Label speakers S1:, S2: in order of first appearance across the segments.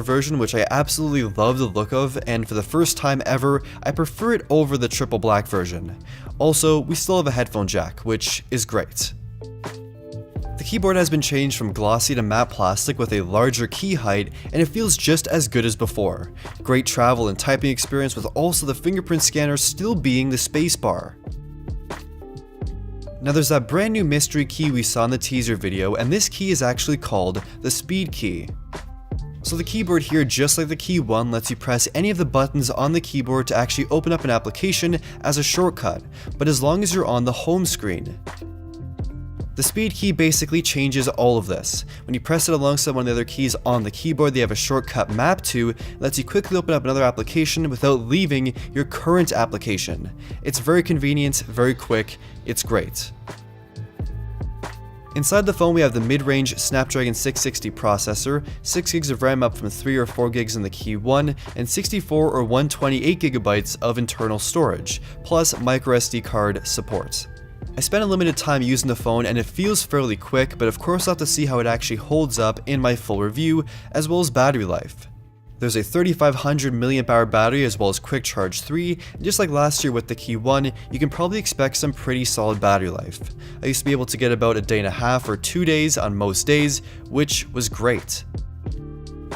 S1: version, which I absolutely love the look of, and for the first time ever, I prefer it over the triple black version. Also, we still have a headphone jack, which is great. The keyboard has been changed from glossy to matte plastic with a larger key height, and it feels just as good as before. Great travel and typing experience, with also the fingerprint scanner still being the spacebar. Now there's that brand new mystery key we saw in the teaser video, and this key is actually called the speed key. So the keyboard here, just like the Key 1, lets you press any of the buttons on the keyboard to actually open up an application as a shortcut, but as long as you're on the home screen. The speed key basically changes all of this. When you press it alongside one of the other keys on the keyboard, they have a shortcut map to, lets you quickly open up another application without leaving your current application. It's very convenient, very quick, it's great. Inside the phone we have the mid-range Snapdragon 660 processor, 6 gigs of RAM up from 3 or 4 gigs in the Key 1, and 64 or 128 gigabytes of internal storage, plus microSD card support. I spent a limited time using the phone and it feels fairly quick, but of course I'll have to see how it actually holds up in my full review, as well as battery life. There's a 3500 mAh battery as well as quick charge 3, and just like last year with the Key 1, you can probably expect some pretty solid battery life. I used to be able to get about a day and a half or 2 days on most days, which was great.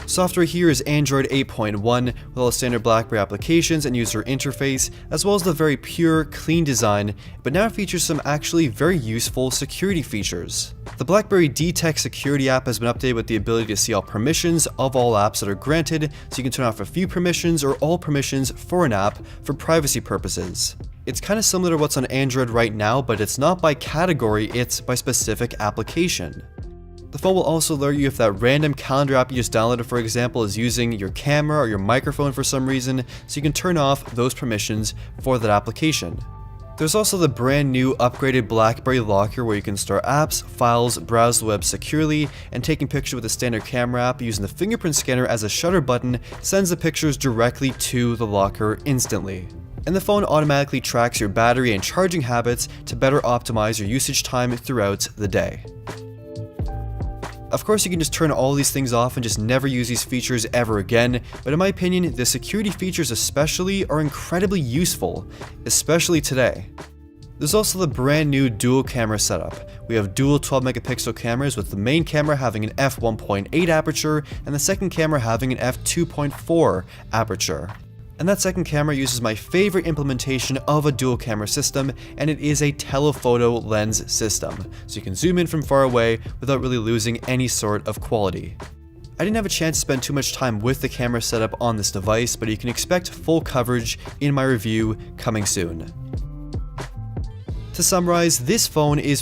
S1: Software here is Android 8.1 with all the standard Blackberry applications and user interface, as well as the very pure, clean design, but now it features some actually very useful security features. The Blackberry Detect security app has been updated with the ability to see all permissions of all apps that are granted, so you can turn off a few permissions or all permissions for an app for privacy purposes. It's kind of similar to what's on Android right now, but it's not by category, it's by specific application. The phone will also alert you if that random calendar app you just downloaded, for example, is using your camera or your microphone for some reason, so you can turn off those permissions for that application. There's also the brand new upgraded Blackberry Locker where you can store apps, files, browse the web securely, and taking pictures with a standard camera app using the fingerprint scanner as a shutter button sends the pictures directly to the locker instantly. And the phone automatically tracks your battery and charging habits to better optimize your usage time throughout the day. Of course, you can just turn all these things off and just never use these features ever again, but in my opinion, the security features especially are incredibly useful, especially today. There's also the brand new dual camera setup. We have dual 12 megapixel cameras, with the main camera having an f1.8 aperture and the second camera having an f2.4 aperture. And that second camera uses my favorite implementation of a dual camera system, and it is a telephoto lens system, so you can zoom in from far away without really losing any sort of quality. I didn't have a chance to spend too much time with the camera setup on this device, but you can expect full coverage in my review coming soon. To summarize, this phone is